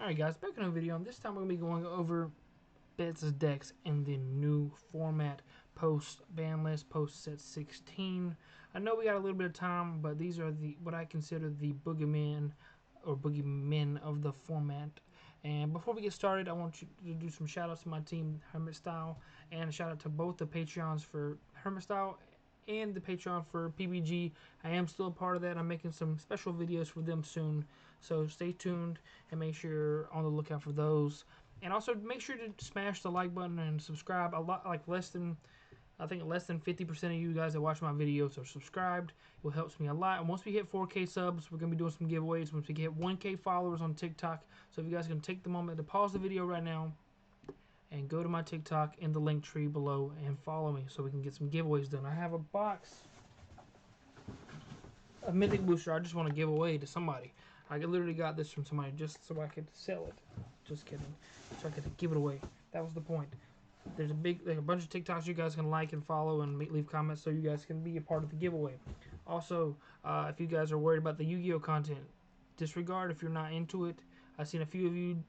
Alright guys, back in a video, and this time we're going to be going over Bet's decks in the new format, post ban list, post set 16. I know we got a little bit of time, but these are the what I consider the boogeymen or boogeymen of the format. And before we get started, I want you to do some shout outs to my team, Hermit Style, and a shout out to both the Patreons for Hermit Style and the Patreon for PBG. I am still a part of that. I'm making some special videos for them soon, so stay tuned and make sure you're on the lookout for those. And also make sure to smash the like button and subscribe. A lot, like I think less than 50% of you guys that watch my videos are subscribed. It helps me a lot. And once we hit 4K subs, we're going to be doing some giveaways. Once we get 1K followers on TikTok. So if you guys can take the moment to pause the video right now and go to my TikTok in the link tree below and follow me so we can get some giveaways done. I have a box, a Mythic Booster I just want to give away to somebody. I literally got this from somebody just so I could sell it. Just kidding. So I could give it away. That was the point. There's a bunch of TikToks you guys can like and follow and leave comments so you guys can be a part of the giveaway. Also, if you guys are worried about the Yu-Gi-Oh content, disregard if you're not into it. I've seen a few of you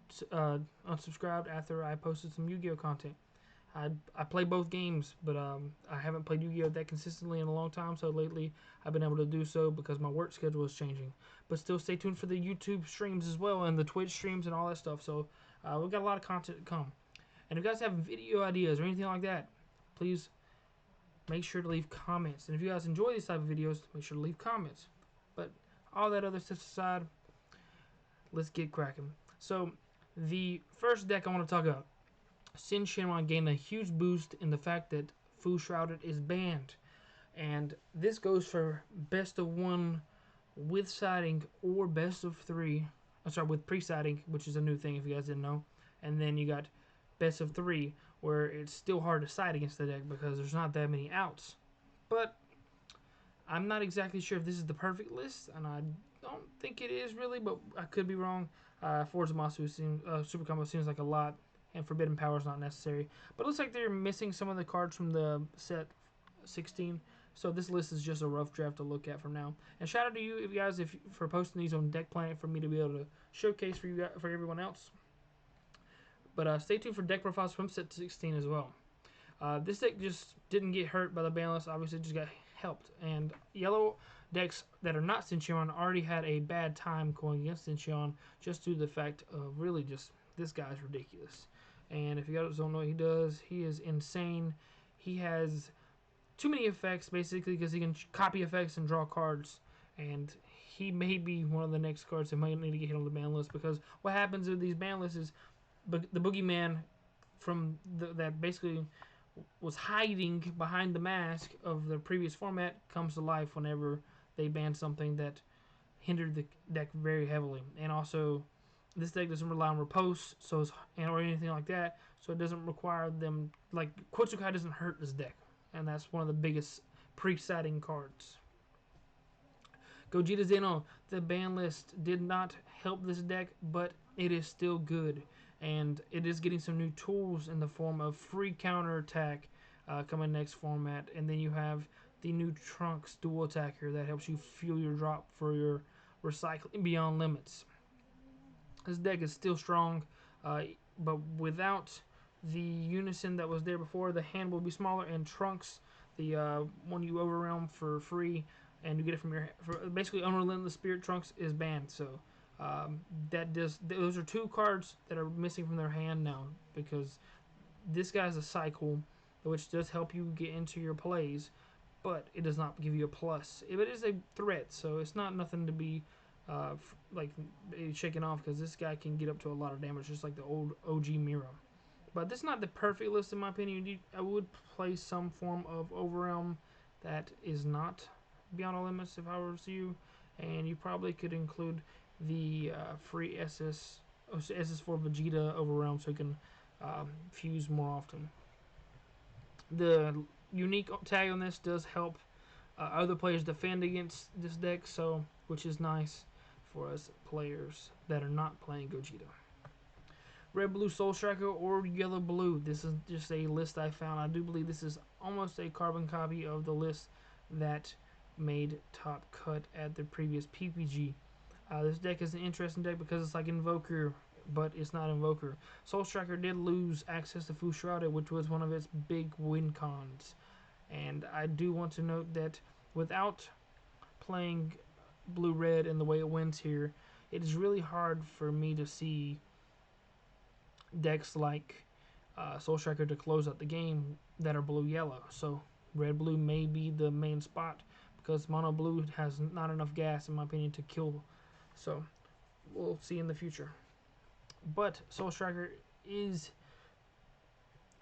unsubscribed after I posted some Yu-Gi-Oh content. I play both games, but I haven't played Yu-Gi-Oh that consistently in a long time, so lately I've been able to do so because my work schedule is changing. But still stay tuned for the YouTube streams as well and the Twitch streams and all that stuff, so we've got a lot of content to come. And if you guys have video ideas or anything like that, please make sure to leave comments. And if you guys enjoy these type of videos, make sure to leave comments. But all that other stuff aside, let's get cracking. So the first deck I want to talk about, Sin Shenron, gained a huge boost in the fact that Fu Shrouded is banned. And this goes for best of one with siding or best of three. I'm sorry, with pre-siding, which is a new thing if you guys didn't know. And then you got best of three, where it's still hard to side against the deck because there's not that many outs. But I'm not exactly sure if this is the perfect list, and I don't think it is really, but I could be wrong. Forza Masu Super Combo seems like a lot, and Forbidden Power is not necessary. But it looks like they're missing some of the cards from the set 16. So this list is just a rough draft to look at from now. And shout out to you guys for posting these on Deck Planet for me to be able to showcase for you guys, for everyone else. But stay tuned for deck profiles from set 16 as well. This deck just didn't get hurt by the ban list. Obviously, it just got helped. And yellow decks that are not Sincheon already had a bad time going against Sincheon just due to the fact of really just this guy's ridiculous. And if you guys don't know what he does, he is insane. He has too many effects, basically, because he can copy effects and draw cards. And he may be one of the next cards that might need to get hit on the ban list, because what happens with these ban lists is the boogeyman from that basically was hiding behind the mask of the previous format comes to life whenever they ban something that hindered the deck very heavily. And also, this deck doesn't rely on riposte, or anything like that, so it doesn't require them, like Quetzalcoatl doesn't hurt this deck, and that's one of the biggest pre-siding cards. Gogeta Zeno, the ban list did not help this deck, but it is still good. And it is getting some new tools in the form of free counterattack coming next format. And then you have the new Trunks dual attacker that helps you fuel your drop for your recycling beyond limits. This deck is still strong, but without the unison that was there before, the hand will be smaller, and Trunks, the one you overwhelm for free, and you get it from your basically Unrelentless Spirit Trunks is banned. So those are two cards that are missing from their hand now, because this guy's a cycle, which does help you get into your plays, but it does not give you a plus. It is a threat, so it's not nothing to be like shaken off, because this guy can get up to a lot of damage, just like the old OG Mira. But this is not the perfect list in my opinion. I would play some form of Overwhelm that is not Beyond All Limits if I was you, and you probably could include the free SS4 Vegeta Overwhelm so you can fuse more often. The unique tag on this does help other players defend against this deck, so which is nice for us players that are not playing Gogeta. Red Blue Soul Striker or Yellow Blue. This is just a list I found. I do believe this is almost a carbon copy of the list that made top cut at the previous PPG. This deck is an interesting deck because it's like Invoker but it's not Invoker. Soul Striker did lose access to Fushirada, which was one of its big win cons. And I do want to note that without playing blue-red and the way it wins here, it is really hard for me to see decks like Soul Striker to close out the game that are blue-yellow. So red-blue may be the main spot because mono blue has not enough gas, in my opinion, to kill. So we'll see in the future. But Soul Striker is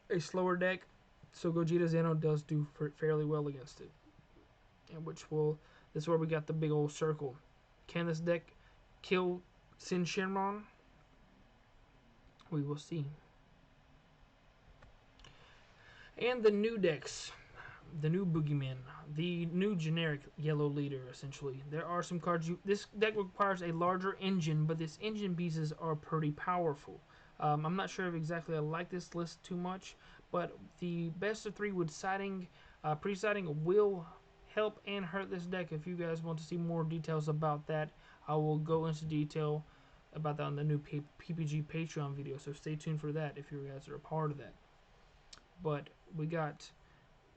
a slower deck, so Gogeta Zeno does do fairly well against it. And which will, this is where we got the big old circle. Can this deck kill Sin Shenron? We will see. And the new decks, the new Boogeyman, the new generic yellow leader, essentially. There are some cards. This deck requires a larger engine, but this engine pieces are pretty powerful. I'm not sure if exactly I like this list too much, but the best of 3 with siding, pre-siding will help and hurt this deck. If you guys want to see more details about that, I will go into detail about that on the new PPG Patreon video, so stay tuned for that if you guys are a part of that. But we got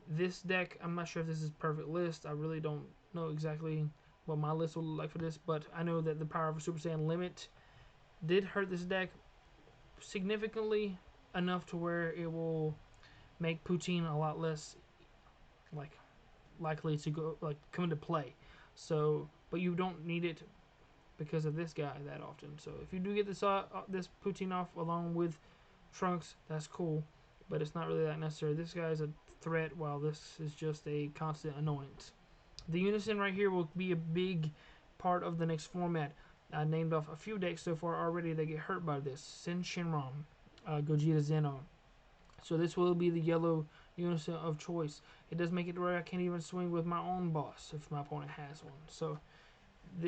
this deck. I'm not sure if this is a perfect list. I really don't know exactly what my list will look like for this, but I know that the power of a Super Saiyan Limit did hurt this deck significantly enough to where it will make Poutine a lot less likely to come into play. So, but you don't need it because of this guy that often. So if you do get this Poutine off along with Trunks, that's cool, but it's not really that necessary. This guy is a threat while this is just a constant annoyance. The Unison right here will be a big part of the next format. I named off a few decks so far already that get hurt by this. Sin Shenron, Gogeta Zeno. So this will be the yellow Unison of choice. It does make it where I can't even swing with my own boss if my opponent has one. So,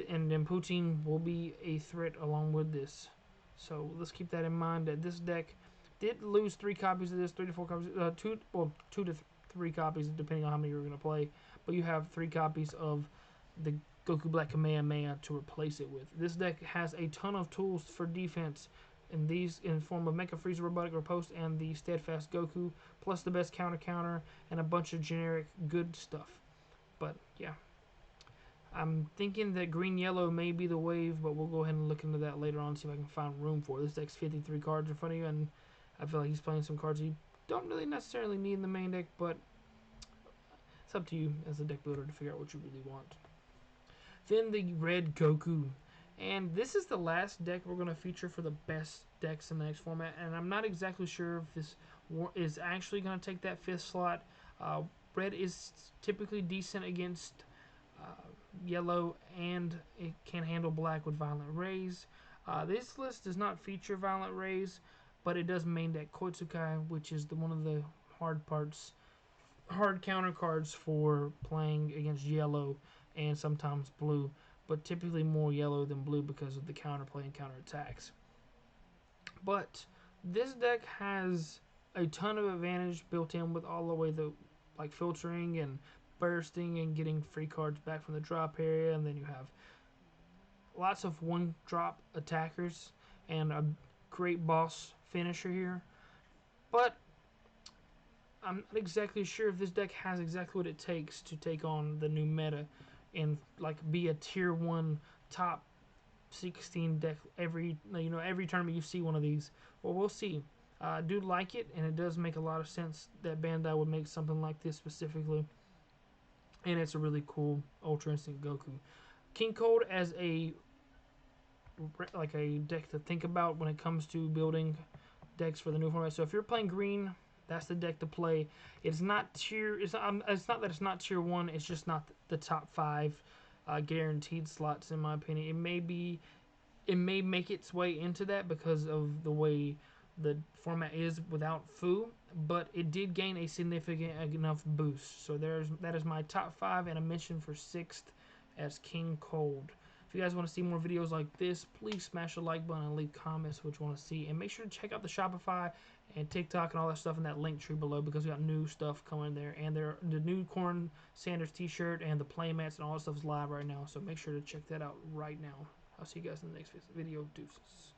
and then Poutine will be a threat along with this. So let's keep that in mind that this deck did lose 3 copies of this, 3 to 4 copies, 2 to 3 copies depending on how many you're going to play. But you have 3 copies of the Goku Black Kamehameha to replace it with. This deck has a ton of tools for defense, and these in form of Mecha Frieza, Robotic Riposte, and the Steadfast Goku, plus the best counter, and a bunch of generic good stuff. But yeah, I'm thinking that green-yellow may be the wave, but we'll go ahead and look into that later on, see if I can find room for it. This deck's 53 cards in front of you, and I feel like he's playing some cards you don't really necessarily need in the main deck, but it's up to you as a deck builder to figure out what you really want. Then the red Goku. And this is the last deck we're going to feature for the best decks in the next format. And I'm not exactly sure if this is actually going to take that 5th slot. Red is typically decent against yellow, and it can handle black with Violent Rays. This list does not feature Violent Rays, but it does main deck Koitsukai, which is one of the hard counter cards for playing against yellow and sometimes blue, but typically more yellow than blue because of the counterplay and counterattacks. But this deck has a ton of advantage built in with all the way like filtering and bursting and getting free cards back from the drop area, and then you have lots of 1-drop attackers and a great boss finisher here. But I'm not exactly sure if this deck has exactly what it takes to take on the new meta and like be a tier 1 top 16 deck every tournament you see one of these. Well, we'll see. I do like it, and it does make a lot of sense that Bandai would make something like this specifically, and it's a really cool Ultra Instinct Goku. King Cold as a deck to think about when it comes to building decks for the new format. So if you're playing green, that's the deck to play. It's not that it's not tier 1. It's just not the top 5 guaranteed slots, in my opinion. It may make its way into that because of the way the format is without Fu, but it did gain a significant enough boost. So that is my top 5, and a mention for 6th as King Cold. If you guys want to see more videos like this, please smash the like button and leave comments what you want to see. And make sure to check out the Shopify and TikTok and all that stuff in that link tree below, because we got new stuff coming there. And the new Corn Sanders t-shirt and the playmats and all that stuff is live right now. So make sure to check that out right now. I'll see you guys in the next video. Deuces.